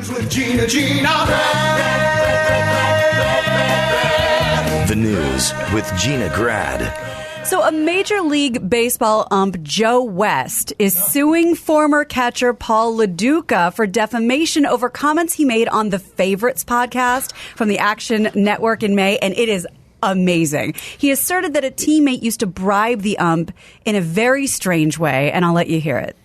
With Gina. The news with Gina Grad. So a Major League Baseball ump, Joe West, is suing former catcher Paul LaDuca for defamation over comments he made on the Favorites podcast from the Action Network in May, and it is amazing. He asserted that a teammate used to bribe the ump in a very strange way, and I'll let you hear it.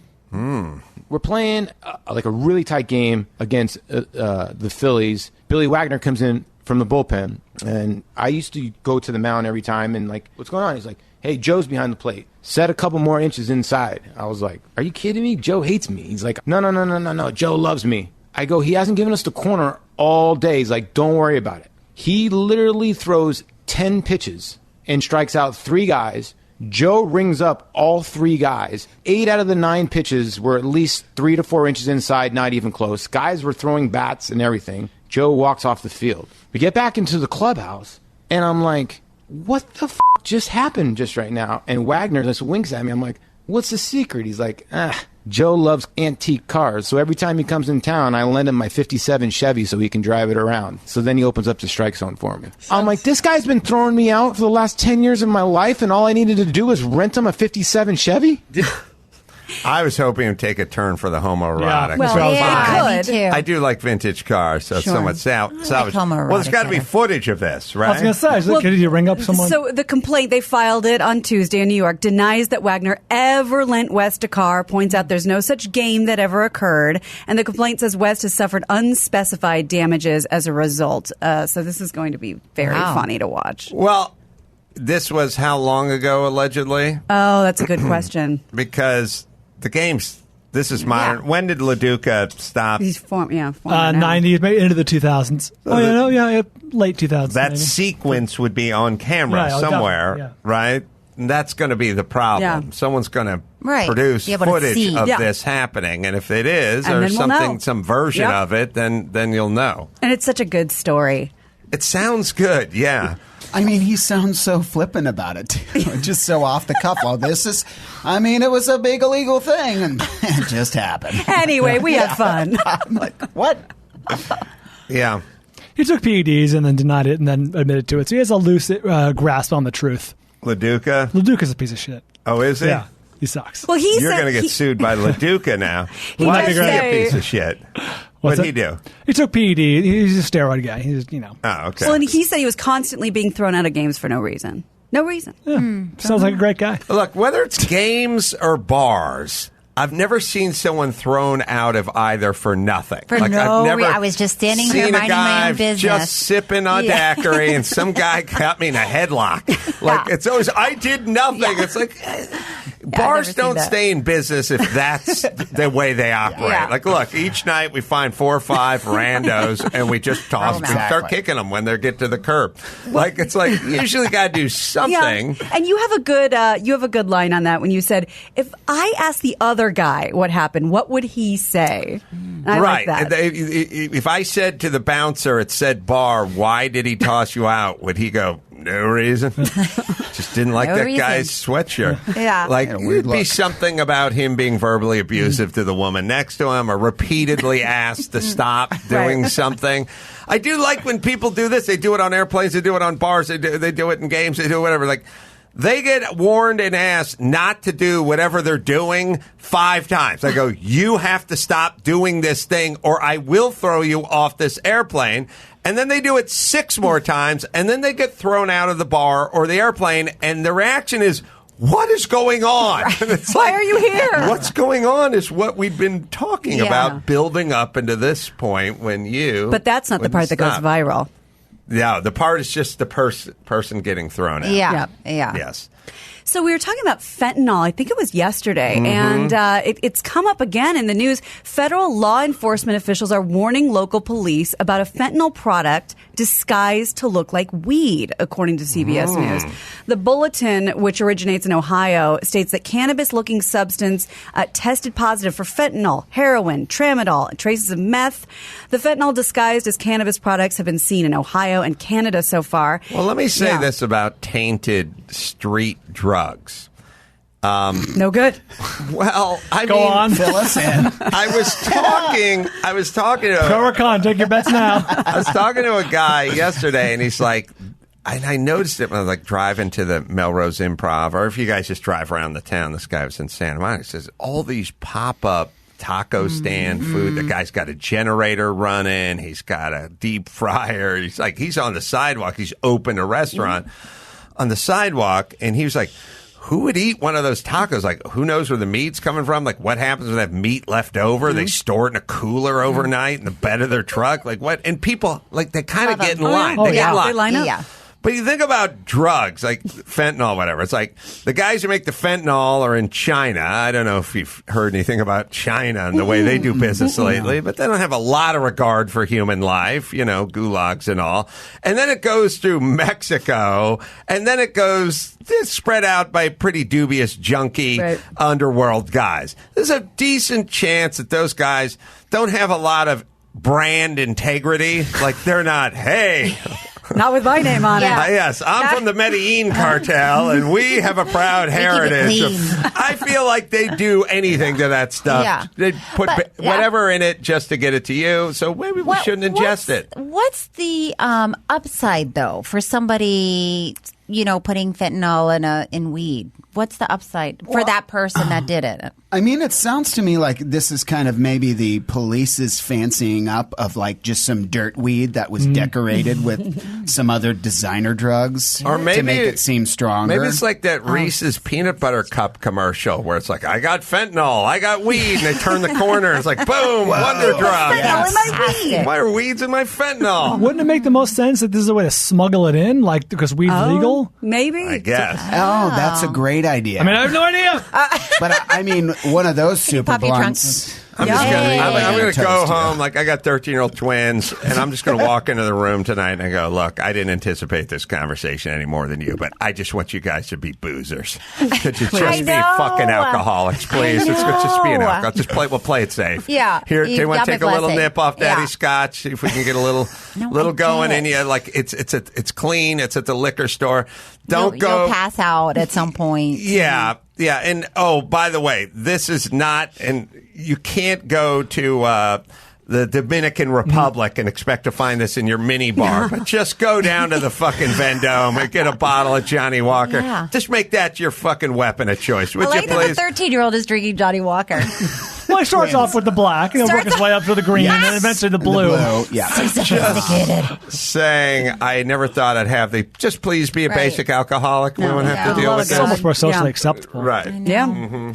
We're playing like a really tight game against the Phillies. Billy Wagner comes in from the bullpen, and I used to go to the mound every time and like, what's going on? He's like, hey, Joe's behind the plate. Set a couple more inches inside. I was like, are you kidding me? Joe hates me. He's like, no. Joe loves me. I go, he hasn't given us the corner all day. He's like, don't worry about it. He literally throws 10 pitches and strikes out 3 guys. Joe rings up all 3 guys. 8 out of the 9 pitches were at least 3 to 4 inches inside, not even close. Guys were throwing bats and everything. Joe walks off the field. We get back into the clubhouse, and I'm like, what the f*** just happened just right now? And Wagner just winks at me. I'm like, what's the secret? He's like, Joe loves antique cars, so every time he comes in town, I lend him my 57 Chevy so he can drive it around. So then he opens up the strike zone for me. I'm like, this guy's been throwing me out for the last 10 years of my life, and all I needed to do was rent him a 57 Chevy? I was hoping to take a turn for the homoerotic. Yeah. Well, Yeah, me too. I do like vintage cars, so it's somewhat salvage. homoerotic Well, there's got to be better. footage of this, right? I was going to say, did you ring up someone? So the complaint, they filed it on Tuesday in New York, denies that Wagner ever lent West a car, points out there's no such game that ever occurred, and the complaint says West has suffered unspecified damages as a result. So this is going to be very funny to watch. Well, this was how long ago, allegedly? Oh, that's a good question. Because the game's, this is modern. Yeah. When did LaDuca stop? He's former 90s, maybe into the 2000s. Late 2000s. That maybe. sequence would be on camera somewhere, right? And that's going to be the problem. Yeah. Someone's going to produce footage of this happening, and if it is, and or then we'll know. some version of it, then you'll know. And it's such a good story. It sounds good, yeah. I mean, he sounds so flippant about it, too. Just so off the cuff. Well, it was a big illegal thing, and it just happened. Anyway, we had fun. I'm like, what? Yeah. He took PEDs and then denied it and then admitted to it. So he has a loose grasp on the truth. LaDuca? LaDuca's a piece of shit. Oh, is he? Yeah, he sucks. Well, You're going to get sued by LaDuca now. Why is he a piece of shit? What'd he do? He took PED. He's a steroid guy. He's, Oh, okay. Well, and he said he was constantly being thrown out of games for no reason. No reason. Yeah. Sounds like a great guy. Look, whether it's games or bars, I've never seen someone thrown out of either for nothing. I've never I was just standing here minding my own business. Just sipping on daiquiri, and some guy got me in a headlock. It's always, I did nothing. Yeah. It's like, bars don't stay in business if that's the way they operate. Yeah. Like, look, each night we find 4 or 5 randos, and we just toss them and start kicking them when they get to the curb. Like, it's like, you usually got to do something. Yeah. And you have a good line on that when you said, if I asked the other guy what happened, what would he say? I right. Like that. If I said to the bouncer at said bar, why did he toss you out? Would he go, no reason? Just didn't like that guy's sweatshirt. Yeah. Like, it'd be something about him being verbally abusive to the woman next to him or repeatedly asked to stop doing something. I do like when people do this. They do it on airplanes. They do it on bars. They do it in games. They do whatever. Like, they get warned and asked not to do whatever they're doing 5 times. I go, you have to stop doing this thing or I will throw you off this airplane. And then they do it 6 more times, and then they get thrown out of the bar or the airplane, and the reaction is, what is going on? Right. It's Why are you here? What's going on is what we've been talking about building up into this point when you... But that's not the part that goes viral. Yeah, the part is just the person getting thrown out. Yeah. Yes. So we were talking about fentanyl, I think it was yesterday, and it's come up again in the news. Federal law enforcement officials are warning local police about a fentanyl product disguised to look like weed, according to CBS News. The bulletin, which originates in Ohio, states that cannabis-looking substance tested positive for fentanyl, heroin, tramadol, and traces of meth. The fentanyl disguised as cannabis products have been seen in Ohio and Canada so far. Well, let me say this about tainted street drugs. No good. Well, Go on. Fill us in. I was talking to Pro or con, take your bets now. I was talking to a guy yesterday, and he's like, and I noticed it when I was like driving to the Melrose Improv, or if you guys just drive around the town. This guy was in Santa Monica. He says all these pop-up taco stand food. The guy's got a generator running. He's got a deep fryer. He's on the sidewalk. He's opened a restaurant on the sidewalk, and he was like, who would eat one of those tacos? Like, who knows where the meat's coming from? Like, what happens when they have meat left over? They store it in a cooler overnight in the bed of their truck? Like, what? And people, like, they kind of get in line. Oh, They get yeah. in line. They line up. Yeah. But you think about drugs, like fentanyl, whatever. It's like the guys who make the fentanyl are in China. I don't know if you've heard anything about China and the way they do business lately, but they don't have a lot of regard for human life, gulags and all. And then it goes through Mexico, and then it's spread out by pretty dubious, junky underworld guys. There's a decent chance that those guys don't have a lot of brand integrity. Like, they're not, hey... Not with my name on it. Yes, I'm from the Medellin cartel, and we have a proud heritage. I feel like they do anything to that stuff. Yeah. They put whatever in it just to get it to you, so maybe we shouldn't ingest it. What's the upside, though, for somebody, putting fentanyl in weed? What's the upside for that person that did it? I mean, it sounds to me like this is kind of maybe the police's fancying up of like just some dirt weed that was decorated with some other designer drugs Or maybe to make it seem stronger. Maybe it's like that Reese's peanut butter cup commercial where it's like, I got fentanyl, I got weed, and they turn the corner, it's like, boom, wonder drug. Fentanyl in my weed. Why are weeds in my fentanyl? Wouldn't it make the most sense that this is a way to smuggle it in, like because weed's legal? Maybe. I guess. Oh, that's a great idea. I mean, I have no idea. But I mean, one of those super pop your blunts. I'm going to go home. Like, I got 13-year-old twins, and I'm just going to walk into the room tonight and go, look, I didn't anticipate this conversation any more than you, but I just want you guys to be boozers. Could you just be fucking alcoholics, please? Let's just be an alcoholic. We'll play it safe. Yeah. Here, do you want to take a little nip off Daddy's scotch? See if we can get a little going in you. Like, it's clean. It's at the liquor store. Don't go. You'll pass out at some point. Yeah. Yeah, and by the way, this is not, and you can't go to the Dominican Republic and expect to find this in your mini bar, but just go down to the fucking Vendome and get a bottle of Johnny Walker. Yeah. Just make that your fucking weapon of choice, would I like you that please? the 13-year-old is drinking Johnny Walker. Well, he starts off with the black, work his way up to the green, and then eventually the blue. Yeah. Sophisticated. Saying, I never thought I'd have just please be a basic alcoholic. We won't have to deal with It's this. almost more socially acceptable. Right. Yeah. Mm-hmm.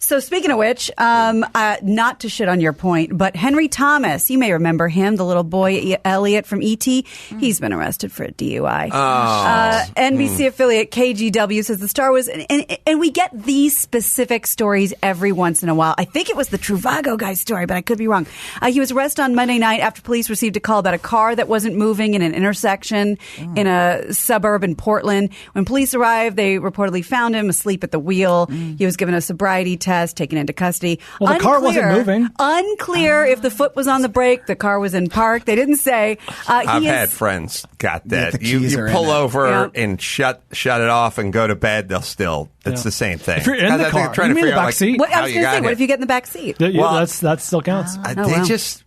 So speaking of which, not to shit on your point, but Henry Thomas, you may remember him, the little boy Elliot from E.T. He's been arrested for a DUI. NBC affiliate KGW says the star was, and we get these specific stories every once in a while. I think it was the Truvago guy's story, but I could be wrong. He was arrested on Monday night after police received a call about a car that wasn't moving in an intersection in a suburb in Portland. When police arrived, they reportedly found him asleep at the wheel. He was given a sobriety test, taken into custody. Well, the car wasn't moving. Unclear if the foot was on the brake, the car was in park. They didn't say. I've had friends got that. The You keys are pull in it. over and shut it off and go to bed. They'll still. It's the same thing. If you're in the car, you mean the back seat? What, I how was you going to got say, what it. if you get in the back seat? Well, that still counts.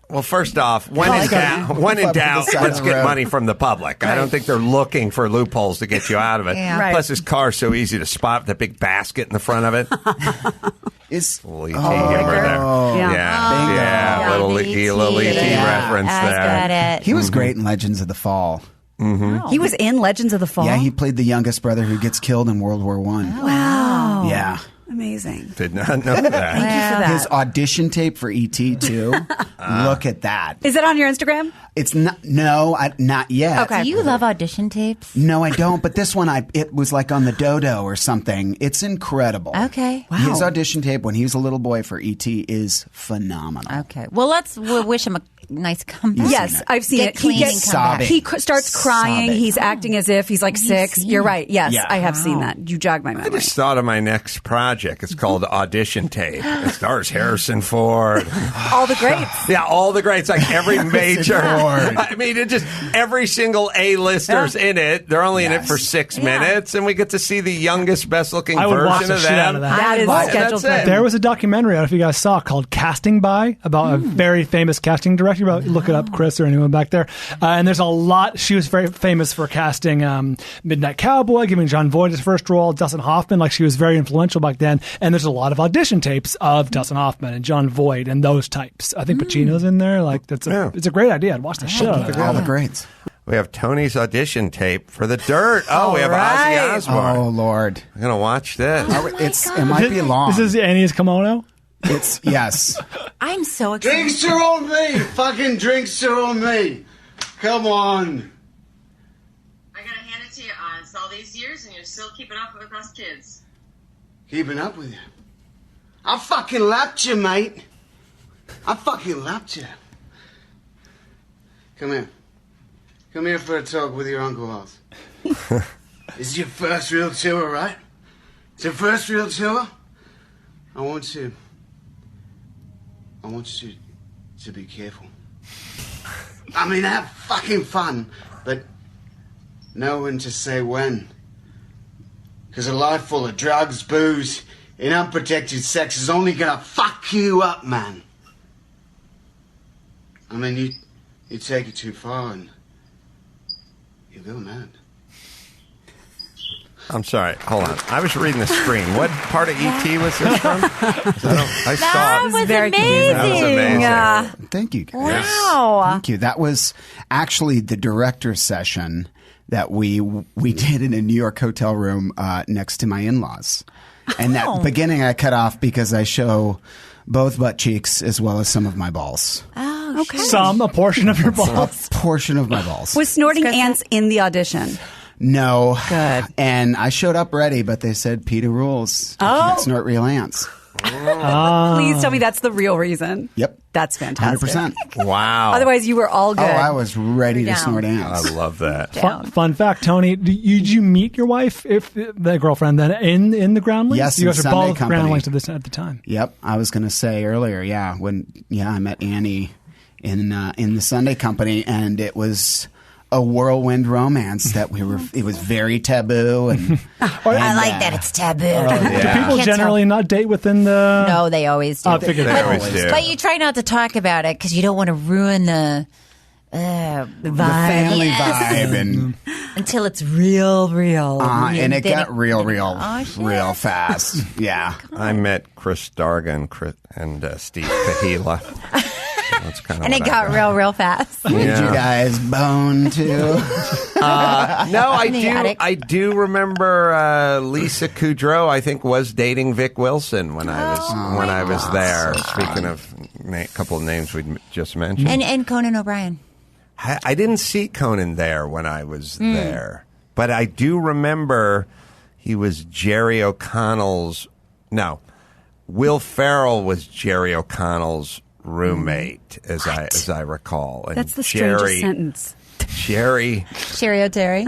Well, first off, when in doubt, let's get money from the public. I don't think they're looking for loopholes to get you out of it. Yeah. Right. Plus, this car's so easy to spot with the big basket in the front of it. Little ET humor there. Yeah. Little ET reference there. He was great in Legends of the Fall. He was in Legends of the Fall? Yeah, he played the youngest brother who gets killed in World War I. Wow. Yeah. Amazing. Did not know that. Thank you for that. His audition tape for E.T. too. Look at that. Is it on your Instagram? It's not. No, not yet. Okay. Do you love audition tapes? No, I don't. But this one, it was like on the Dodo or something. It's incredible. Okay. Wow. His audition tape when he was a little boy for E.T. is phenomenal. Okay. Well, we'll wish him a nice comeback. Yes, I've seen Get it. clean and come back. Sobbing. He starts crying. Sobbing. He's acting as if he's like 6. You're right. Yes, Yeah. I have seen that. You jogged my memory. I just thought of my next project. project. It's called Audition Tape. It stars Harrison Ford. All the greats. Yeah, all the greats. Like every major. I mean, it just every single A-lister's in it. They're only in it for 6 minutes, and we get to see the youngest, best-looking I would watch version the of shit out them. of that. That is scheduled. That's it. There was a documentary, I don't know if you guys saw, called Casting By, about a very famous casting director. Look it up, Chris, or anyone back there. And there's a lot. She was very famous for casting Midnight Cowboy, giving John Voight his first role, Dustin Hoffman. Like, she was very influential back then. And there's a lot of audition tapes of Dustin Hoffman and John Voight and those types. I think Pacino's in there. Like, it's a great idea. I'd watch the shit out of it. All the greats. We have Tony's audition tape for The Dirt. Oh, we have Ozzy Osbourne. Oh, Lord. I'm going to watch this. It might be long. This is Annie's kimono? It's, yes. I'm so excited. Drinks are on me! Fucking drinks are on me! Come on! I gotta hand it to you, Oz. All these years, and you're still keeping up with us kids. Keeping up with you. I fucking lapped you, mate. I fucking lapped you. Come here. Come here for a talk with your Uncle Oz. This is your first real tour, right? It's your first real tour? I want you to be careful. I mean, have fucking fun, but know when to say when. Because a life full of drugs, booze, and unprotected sex is only gonna fuck you up, man. I mean, you take it too far and you go mad. I'm sorry. Hold on. I was reading the screen. What part of E.T. was this from? I saw That it. was very amazing. That was amazing. Thank you, guys. Wow. Thank you. That was actually the director's session that we did in a New York hotel room next to my in-laws. And that beginning I cut off because I show both butt cheeks as well as some of my balls. Oh, Okay. A portion of your balls. A portion of my balls. Was snorting ants in the audition? No. Good. And I showed up ready, but they said PETA rules. You can't snort real ants. Please tell me that's the real reason. Yep. That's fantastic. 100%. Wow. Otherwise, you were all good. Oh, I was ready to Down. snort ants. I love that. Fun fact, Tony, did you meet your wife, the girlfriend, then in the Groundlings? Yes, you in guys are Sunday both Company. Groundlings at the time. Yep, I was going to say earlier, I met Annie in the Sunday Company, and it was a whirlwind romance that it was very taboo, and I like that it's taboo. Do people generally not date within the? No, they always do. I figured They that. always do. But you try not to talk about it because you don't want to ruin the the family vibe, and until it's real. and it Then got real Oh, shit. real fast. Yeah, I met Chris Dargan and Steve Kahila. That's kind of And it got real fast. did you guys bone too? No, I In the do. attic. I do remember Lisa Kudrow. I think was dating Vic Wilson when I was there. Speaking of a couple of names we just mentioned, And Conan O'Brien. I didn't see Conan there when I was there, but I do remember he was Jerry O'Connell's. No, Will Ferrell was Jerry O'Connell's roommate, as I recall. And That's the strangest sentence. Jerry Terry.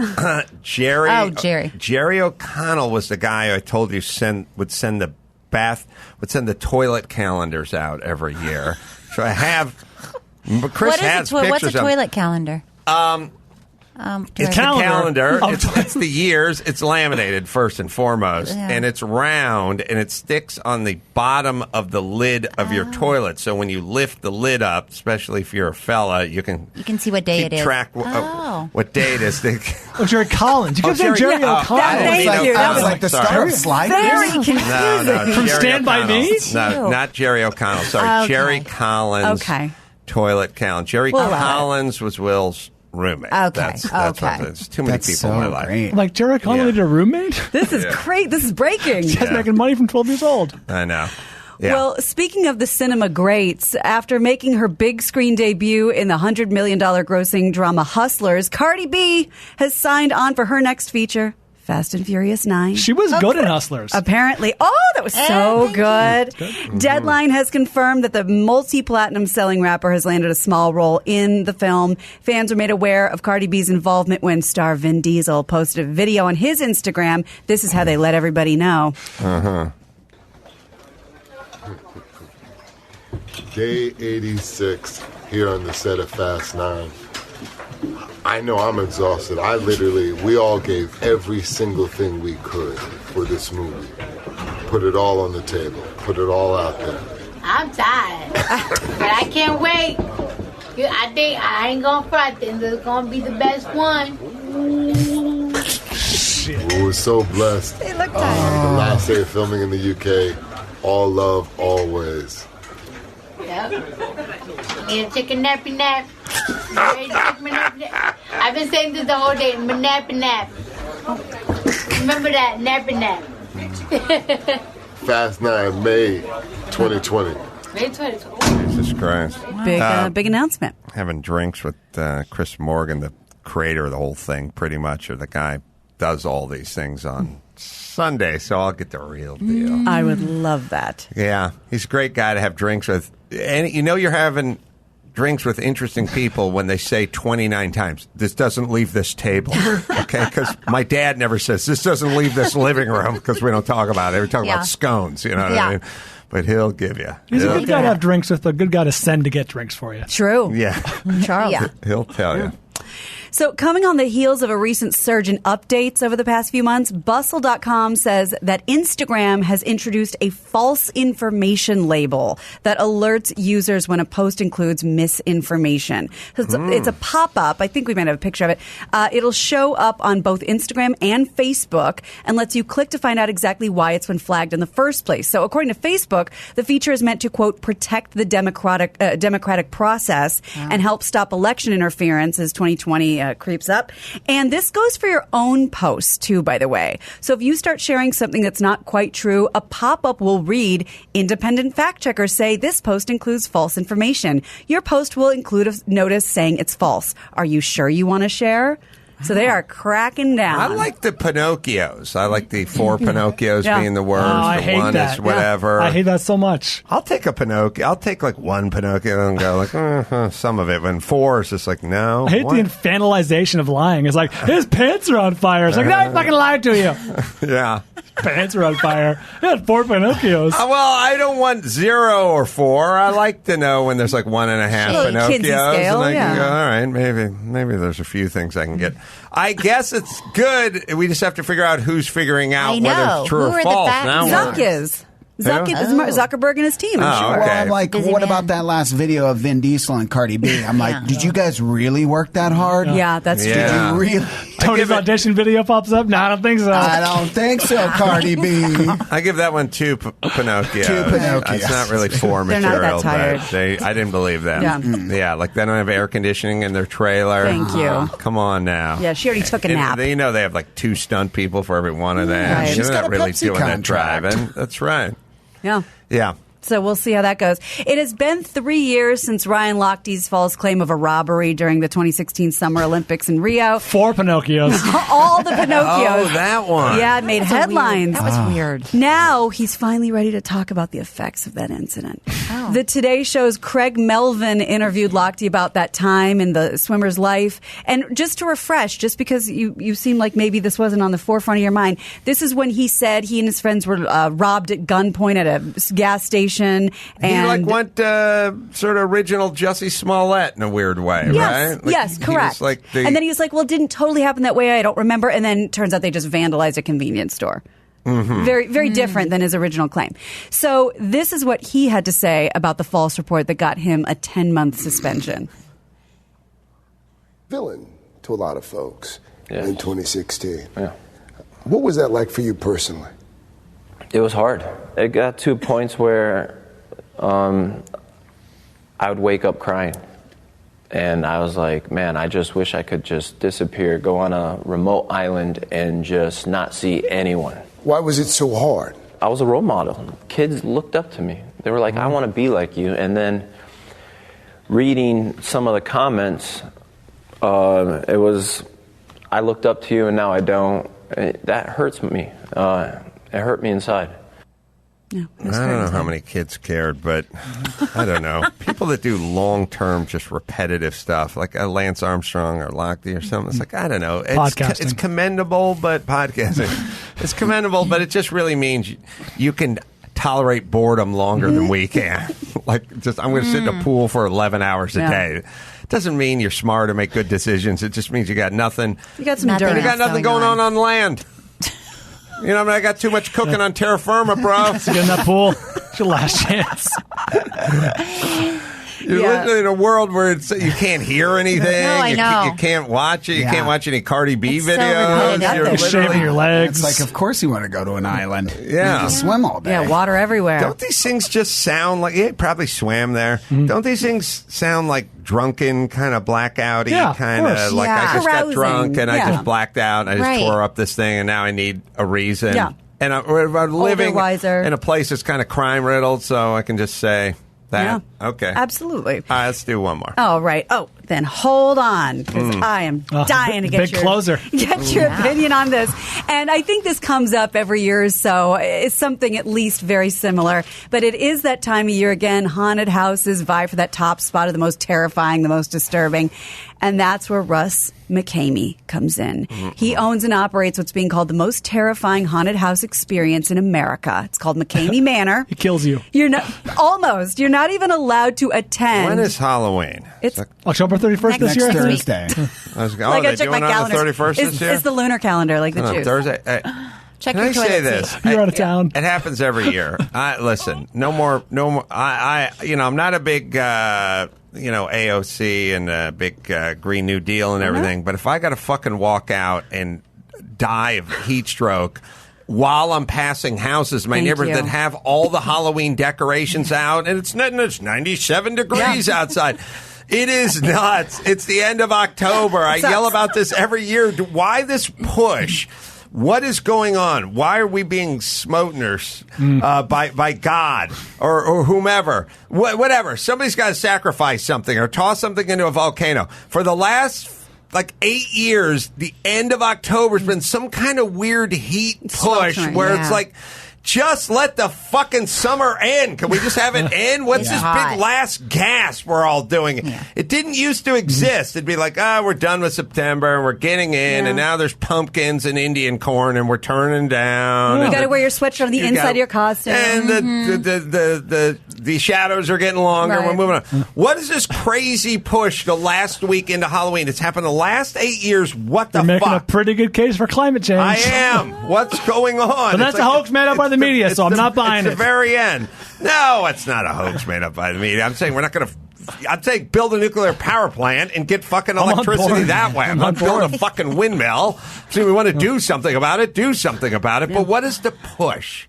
Jerry. Oh, Jerry. Jerry O'Connell was the guy I told you would send the toilet calendars out every year. So I have. But Chris has pictures What's a of them. toilet calendar? It's a calendar. It's the years. It's laminated first and foremost, Yeah. and it's round, and it sticks on the bottom of the lid of your toilet. So when you lift the lid up, especially if you're a fella, you can see what day keep it is. track what day it is. Oh, Jerry Collins. You Oh, kept saying Jerry- Jerry yeah. O'Connell. Thank you. That was like the Sorry. start of Slide. Very confusing. No, From Jerry Stand By O'Connell. Me? No, not Jerry O'Connell. Sorry, Okay. Jerry Collins. Okay. Toilet calendar. Jerry We'll allow it. Collins was Will's roommate. Okay, That's okay. what it is. Too many That's people so in my life. great. Like Jerry O'Connell Yeah. needed a roommate? This is great. This is breaking. He's making money from 12 years old. I know. Yeah. Well, speaking of the cinema greats, after making her big screen debut in the $100 million grossing drama Hustlers, Cardi B has signed on for her next feature, Fast and Furious 9. She was good in Hustlers. Apparently. Oh, that was so good. Deadline has confirmed that the multi-platinum selling rapper has landed a small role in the film. Fans were made aware of Cardi B's involvement when star Vin Diesel posted a video on his Instagram. This is how they let everybody know. Day 86 here on the set of Fast 9. I know I'm exhausted. We all gave every single thing we could for this movie. Put it all on the table. Put it all out there. I'm tired, but I can't wait. I think I ain't gonna front. This is gonna be the best one. We were so blessed. They look tired. The last day of filming in the UK, all love, always. Yep. Need to take a nappy nap. Ready to take my nappy nap. I've been saying this the whole day. My nappy nap. Remember that nappy nap. Fast 9, May 2020. May 2020. Jesus Christ. Big announcement. Having drinks with Chris Morgan, the creator of the whole thing, pretty much, or the guy does all these things on Sunday, so I'll get the real deal. I would love that. Yeah, he's a great guy to have drinks with. And you know you're having drinks with interesting people when they say 29 times, this doesn't leave this table, okay? Because my dad never says, this doesn't leave this living room, because we don't talk about it. We talk about scones, you know what I mean? But he'll give you. He's a good guy to have drinks with, a good guy to send to get drinks for you. True. Yeah. Charles. Yeah. He'll tell you. So coming on the heels of a recent surge in updates over the past few months, Bustle.com says that Instagram has introduced a false information label that alerts users when a post includes misinformation. So it's a pop-up. I think we might have a picture of it. It'll show up on both Instagram and Facebook and lets you click to find out exactly why it's been flagged in the first place. So according to Facebook, the feature is meant to, quote, protect the democratic process and help stop election interference as 2020 creeps up. And this goes for your own posts, too, by the way. So if you start sharing something that's not quite true, a pop-up will read, independent fact checkers say this post includes false information. Your post will include a notice saying it's false. Are you sure you want to share? So they are cracking down. I like the Pinocchios. I like the 4 Pinocchios being the worst. I the hate one that. is whatever. I hate that so much. I'll take a Pinocchio. I'll take like one Pinocchio and go like some of it. When 4 is just like no. I hate the infantilization of lying. It's like his pants are on fire. It's like no, I fucking lied to you. Yeah, pants are on fire. He had 4 Pinocchios. Well, I don't want 0 or 4. I like to know when there's like 1.5 Pinocchios, scale, and I can go, all right, maybe there's a few things I can get. I guess it's good. We just have to figure out who's figuring out whether it's true or false. Zuck is. Zuckerberg and his team, I'm sure. Okay. Well, I'm like, what about that last video of Vin Diesel and Cardi B? I'm like, did you guys really work that hard? Yeah, that's true. Did you really? Tony's audition video pops up? No, I don't think so. I don't think so, Cardi B. I give that one 2 Pinocchios. 2 Pinocchios. It's not really 4 They're not material, that but I didn't believe them. Yeah. Like they don't have air conditioning in their trailer. Thank you. Come on now. Yeah, she already took a nap. They have like 2 stunt people for every one of them. Right. She's got not a really Pepsi doing that contract. driving. That's right. Yeah. Yeah. So we'll see how that goes. It has been 3 years since Ryan Lochte's false claim of a robbery during the 2016 Summer Olympics in Rio. 4 Pinocchios. All the Pinocchios. Oh, that one. Yeah, it made headlines. That was weird. Now he's finally ready to talk about the effects of that incident. Oh. The Today Show's Craig Melvin interviewed Lochte about that time in the swimmer's life. And just to refresh, just because you seem like maybe this wasn't on the forefront of your mind, this is when he said he and his friends were robbed at gunpoint at a gas station. And He went sort of original Jussie Smollett in a weird way, yes, right? Like, yes, correct. And then he was like, well, it didn't totally happen that way. I don't remember. And then turns out they just vandalized a convenience store. Mm-hmm. Very, very different than his original claim. So this is what he had to say about the false report that got him a 10-month suspension. Villain to a lot of folks in 2016. Yeah. What was that like for you personally? It was hard. It got to points where I would wake up crying. And I was like, man, I just wish I could just disappear, go on a remote island and just not see anyone. Why was it so hard? I was a role model. Kids looked up to me. They were like, I want to be like you. And then reading some of the comments, it was, I looked up to you and now I don't. That hurts me. It hurt me inside. Yeah, I don't know how many kids cared, but I don't know. People that do long-term, just repetitive stuff, like a Lance Armstrong or Lochte or something, it's like, I don't know. It's commendable, but podcasting. It's commendable, but it just really means you can tolerate boredom longer than we can. Like, just I'm going to sit in a pool for 11 hours a day. Doesn't mean you're smart or make good decisions. It just means you got nothing. You got some dirt. You got nothing going on land. You know, I got too much cooking on terra firma, bro. Get in that pool. It's your last chance. You're living in a world where you can't hear anything. No, I know. You can't watch it. You can't watch any Cardi B It's videos. so You're shaving your legs. It's like, of course you want to go to an island. Yeah. You swim all day. Yeah, water everywhere. Don't these things just sound like... Yeah, probably swam there. Don't these things sound like drunken, kind of blackouty, kind of like I just got drunk and I just blacked out. And I just tore up this thing and now I need a reason. Yeah. And I'm living wiser. in a place that's kind of crime-riddled, so I can just say... That? Yeah. Okay. Absolutely. All right, let's do one more. Oh, right. Oh, then hold on, because I am dying to get big closer. Get your opinion on this. And I think this comes up every year or so. It's something at least very similar. But it is that time of year again. Haunted houses vie for that top spot of the most terrifying, the most disturbing. And that's where Russ McKamey comes in. He owns and operates what's being called the most terrifying haunted house experience in America. It's called McKamey Manor. He kills you. You're not almost. You're not even allowed to attend. When is Halloween? It's October 31st this year? Next Thursday. I was going, like I they check my doing it on the calendar. 31st this year? It's the lunar calendar, like the Jews. Thursday. Check Can your I say toilet this? seat. You're out of town. It happens every year. Listen, no more. I'm not a big, AOC and a big Green New Deal and everything. But if I got to fucking walk out and die of heat stroke while I'm passing houses in my neighborhood that have all the Halloween decorations out, and it's 97 degrees outside. It is nuts. It's the end of October. I yell about this every year. Why this push? What is going on? Why are we being smoten by God or whomever? Whatever. Somebody's got to sacrifice something or toss something into a volcano. For the last 8 years, the end of October has been some kind of weird heat push where it's like, just let the fucking summer end. Can we just have it end? What's this big last gasp we're all doing? Yeah. It didn't used to exist. It'd be like, we're done with September and we're getting in, and now there's pumpkins and Indian corn and we're turning down. You got to wear your sweatshirt on the inside of your costume. And the shadows are getting longer. Right. We're moving on. What is this crazy push the last week into Halloween? It's happened the last 8 years. What the fuck? You're making a pretty good case for climate change. I am. What's going on? But that's a hoax made up by the media, so I'm not buying it. It's the very end. No, it's not a hoax made up by the media. I'm saying we're not going to... I'm saying build a nuclear power plant and get fucking electricity that way. I'm not building a fucking windmill. So we want to do something about it, But what is the push?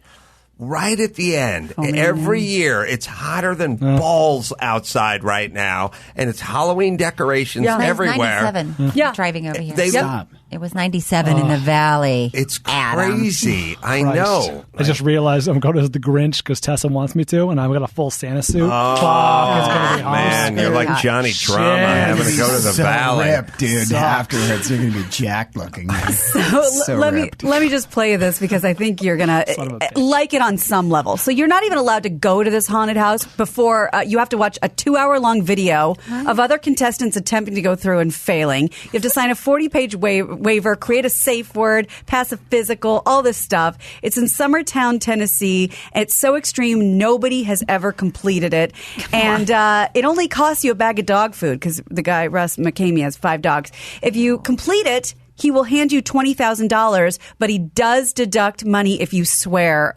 Right at the end, every year, it's hotter than balls outside right now, and it's Halloween decorations everywhere. 97 driving over here. Stop. It was 97 in the valley. It's crazy. I know. I just realized I'm going to the Grinch because Tessa wants me to, and I've got a full Santa suit. Fuck, it's going to be man, you're like Johnny Drama having to go to the valley. Ripped, dude. Afterwards, you're going to be jacked looking. So let me just play this because I think you're going to like it on some level. So you're not even allowed to go to this haunted house before you have to watch a 2-hour-long video of other contestants attempting to go through and failing. You have to sign a 40-page waiver, create a safe word, pass a physical, all this stuff. It's in Summertown, Tennessee. It's so extreme, nobody has ever completed it. And it only costs you a bag of dog food because the guy, Russ McKamey, has 5 dogs. If you complete it, he will hand you $20,000, but he does deduct money if you swear.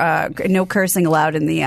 No cursing allowed in the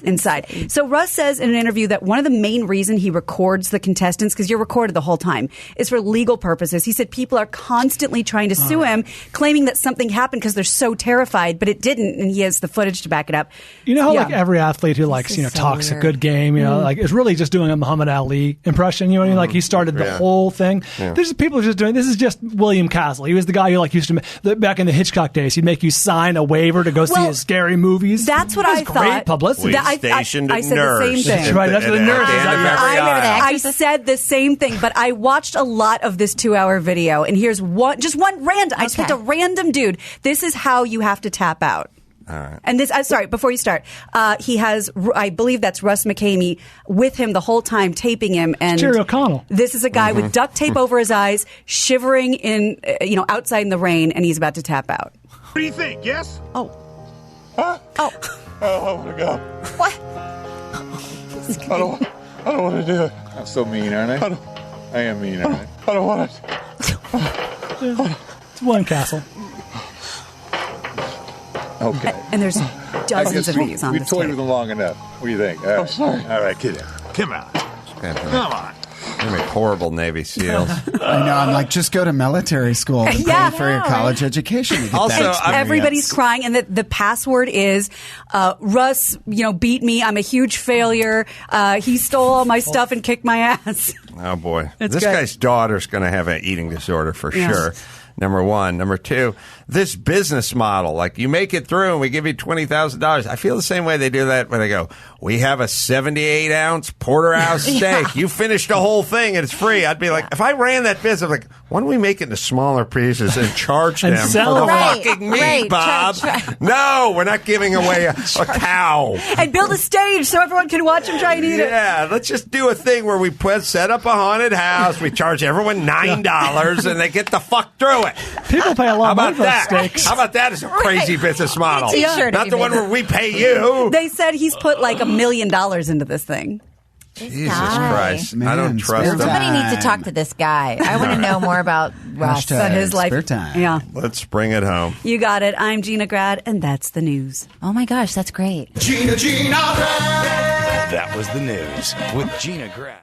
inside. So Russ says in an interview that one of the main reasons he records the contestants, because you're recorded the whole time, is for legal purposes. He said people are constantly trying to sue him, claiming that something happened because they're so terrified, but it didn't, and he has the footage to back it up. You know how like every athlete who likes talks a good game, like is really just doing a Muhammad Ali impression. You know what I mean? Like he started the whole thing. There's people who are just doing this is just William Castle. He was the guy who used to back in the Hitchcock days. He'd make you sign a waiver to go see his scary movies. That's what I thought. Great publicity. I said the same thing. That's right. That's the nurse. I said the same thing, but I watched a lot of this 2-hour video, and here's one random. I just picked a random dude. This is how you have to tap out. All right. And this, sorry, before you start, he has, I believe that's Russ McKamey with him the whole time, taping him. And Jerry O'Connell. This is a guy with duct tape over his eyes, shivering in, outside in the rain, and he's about to tap out. What do you think? Yes? Oh. Huh? Oh. I don't want to go. What? I don't want to do it. I'm so mean, aren't I? I am mean, aren't I? I don't want it. It's one castle. Okay. And there's dozens of these on we this toyed tape. with them long enough. What do you think? I'm sorry. All right, get in. Come on. Come on. They make horrible Navy SEALs. I know. I'm like, just go to military school to Yeah. pay for your college education. To get Also, that experience. Everybody's crying, and the password is Russ. Beat me. I'm a huge failure. He stole all my stuff and kicked my ass. Oh, boy. It's This great. guy's daughter's going to have an eating disorder for Yeah. sure. Number one. Number two, this business model, like you make it through and we give you $20,000. I feel the same way they do that when they go, we have a 78-ounce porterhouse steak. You finished the whole thing and it's free. I'd be like, if I ran that business, I'm like, why don't we make it into smaller pieces and charge And them sell for the them. fucking meat, Right. Bob? No, we're not giving away a cow. And build a stage so everyone can watch him try and eat it. Yeah, let's just do a thing where we set up a haunted house. We charge everyone $9 and they get the fuck through it. People pay a How lot of money about for those that? steaks. How about that as a crazy business model? T-shirt Not if the you one made where we pay you. They said he's put like $1 million into this thing. Jesus guy. Christ. Man, I don't trust spare him. Somebody time. needs to talk to this guy. I want to know more about Russ. Hashtag About his life. spare time. Yeah, Let's bring it home. you got it. I'm Gina Grad, and that's the news. Oh my gosh, that's great. That was the news with Gina Grad.